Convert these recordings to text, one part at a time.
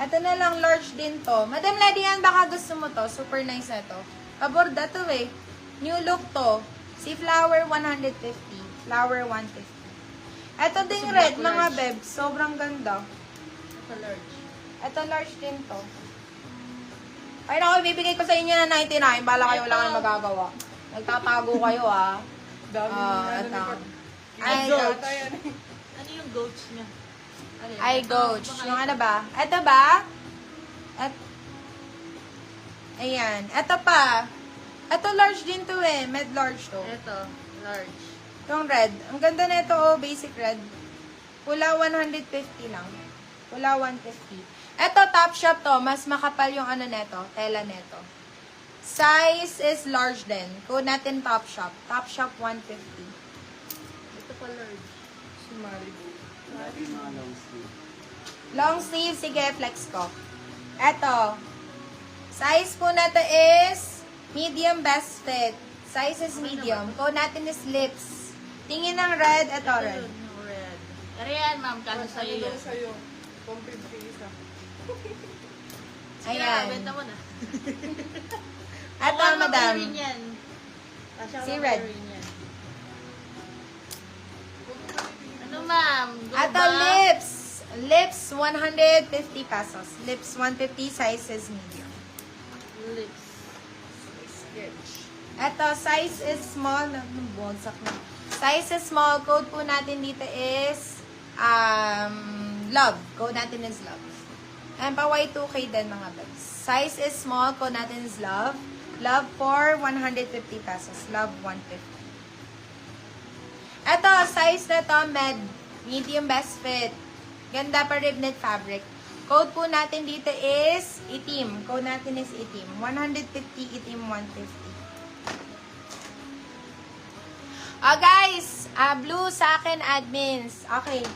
Ito na lang, large din to. Madam Lady yan, baka gusto mo to. Super nice na to. Aborda to eh. New look to. Si Flower 150. Flower 150. Ito ding red, mga bebs. Sobrang ganda. Ito large. Ito large din to. Ay, naku, bibigay ko sa inyo na 99. Bala kayo, wala kayong magagawa. Nagtatago kayo, ah. Ito. Ay, Goats. Ano yung goats niya? Ano yun? Ay, goats. Yung ano ba? Ito ba? Ayan. Ito pa. Ito large din to eh. Med large to. Ito, large. Yung red. Ang ganda na ito, oh. Basic red. Pula 150 lang. Pula 150. Ito, top shop to. Mas makapal yung ano neto. Tela neto. Size is large din. Kung natin top shop. Top shop 150. Ito pa large. Si Maribu. Long sleeve. Sige, flex ko. Ito. Size po natin is medium best fit. Size is medium. Kung natin is lips. Tingin ng red. Ito red. Yung red. Pero yan, ma'am. Kano sa'yo yan? Sa'yo. 150 isa. Sige Ayan. na, benta mo na. Ito, madam. Si Red. Ano, ma'am? Go Ito, ba? lips. Lips, 150 pesos. Lips, 150. Size is medium. Lips. Ito, size is small. Bogsak na. Size is small. Code po natin dito is love. Code natin is love. And pa Y2K din mga bags. Size is small. Code natin is love. Love for 150 pesos. Love 150. Ito, size na to, medium best fit. Ganda pa rib knit fabric. Code po natin dito is itim. Code natin is itim. 150, itim 150. Oh guys, blue sa akin admins. Okay,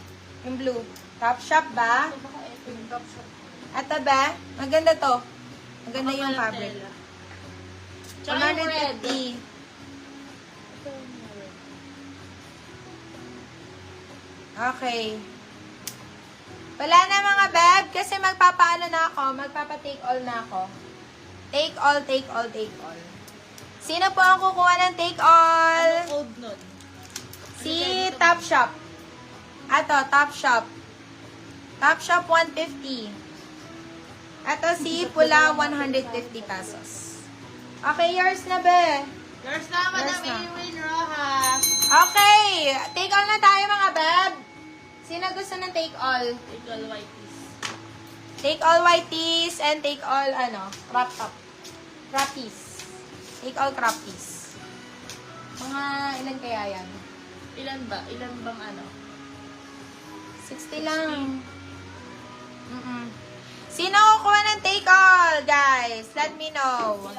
yung blue. Top shop ba? Ito ba? Maganda to. Maganda yung fabric. Tsaka yung red. 150. Okay. Wala na mga beb, kasi magpapaano na ako, magpapa-take all na ako. Take all, take all, take all. Sino po ang kukuha ng take all? Ano code nun? Si Top Shop. Ato, Top Shop. Top Shop 150. Ato si Pula 150 pesos. Okay, yours na be. Yours na, Madam Yours na. Irwin Rojas. Okay, take all na tayo mga beb. Sino gusto ng take all? Equal whiteys. Take all white tees and take all, crop top. Crop tees. Take all crop tees. Mga ilan kaya yan? Ilan ba? Ilan bang ano? 60 lang. Sino kukuha ng take all, guys? Let me know.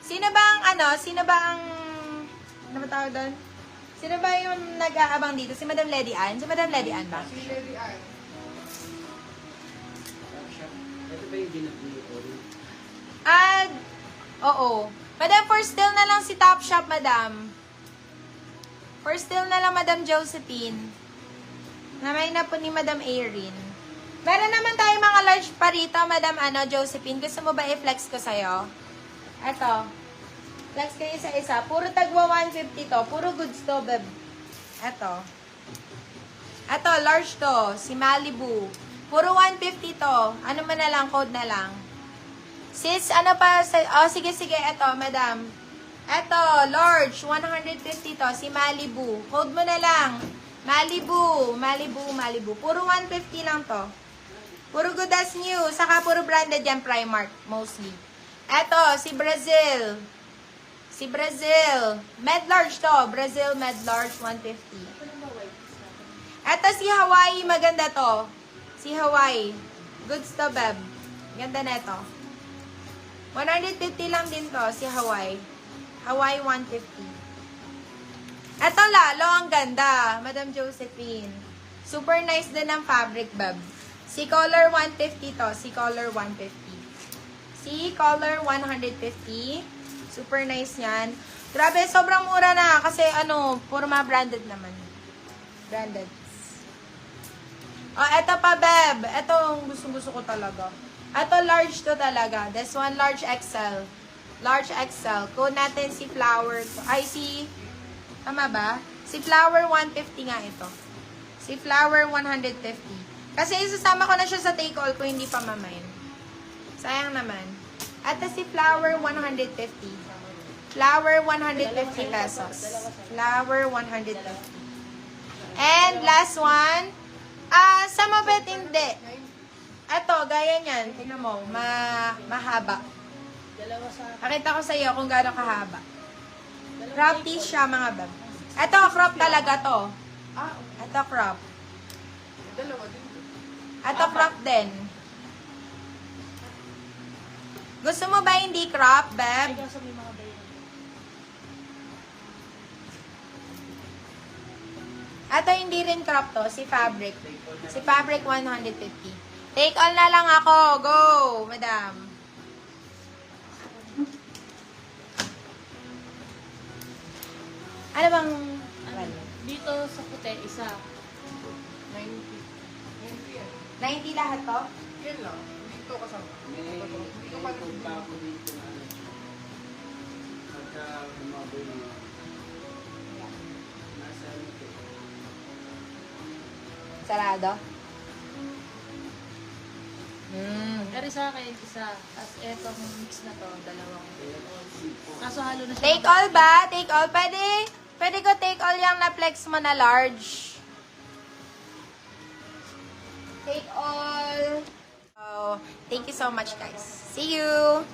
Sino ba ba tawag doon? Sino ba yung nag-aabang dito? Si Madam Lady Ann? Si Madam Lady Ann ba? Si Lady Ann. Ito ba yung ginagawa ko? Oo. Madam, for still na lang si Top Shop, Madam. For still na lang, Madam Josephine. Namay na po ni Madam Erin. Meron naman tayo mga large pa rito, Madam Josephine. Gusto mo ba i-flex ko sa'yo? Eto. Flex kayo isa-isa. Puro tagwa 150 to. Puro goods to, beb. Eto. Eto, large to. Si Malibu. Puro 150 to. Ano man na lang, code na lang. Sis, ano pa? Sige. Eto, madam. Eto, large. 150 to. Si Malibu. Code mo na lang. Malibu. Puro 150 lang to. Puro good as new. Saka puro branded yan, Primark. Mostly. Eto, si Brazil. Med large to. Brazil med large 150. Eto si Hawaii. Maganda to. Si Hawaii. Goods to, beb. Ganda na ito. 150 lang din to. Si Hawaii. Hawaii 150. Eto lalo ang ganda. Madam Josephine. Super nice din ang fabric, beb. Si color 150 to. Si color 150. Si color 150. Super nice yan. Grabe, sobrang mura na. Kasi puro mga branded naman. Branded. Oh, eto pa, beb. Eto ang gusto ko talaga. Ato large to talaga. This one, large XL. Large XL. Code natin si Flower. Ay, si... Tama ba? Si Flower 150 nga ito. Si Flower 150. Kasi isasama ko na siya sa take all ko, hindi pa mamain. Sayang naman. At si Flower 150. Flower 150 pesos. Flower 150. And last one. Sa mabet hindi. Ito, gaya niyan. Tingnan mo, mahaba. Dalawa sa... Pakita ko sa iyo kung gaano kahaba. Crop tee siya, mga bab. Ito, crop talaga to. Ito, crop. Dalawa din. Ito, crop din. Gusto mo ba hindi crop, Ay, beb? kaso may mga bayan. Ito, hindi rin crop to. Si Fabric. Si Fabric 150. Take all na lang ako. Go, madam. Ano bang... Ano? Dito sa puti, isa. 90. 90 yan. 90 lahat to? Yan lang. Dito kasama. May Hindi ko pa ikot pa ako dito na ano. Pagka umaboy mga nasa ano ko. Sarado? Pero sa akin, isa. As etong mix na to, dalawang. Kaso halo na siya. Take all ba? Take all? Pwede ko take all yung na-flex mo na large. Take all. Oh, thank you so much, guys. See you!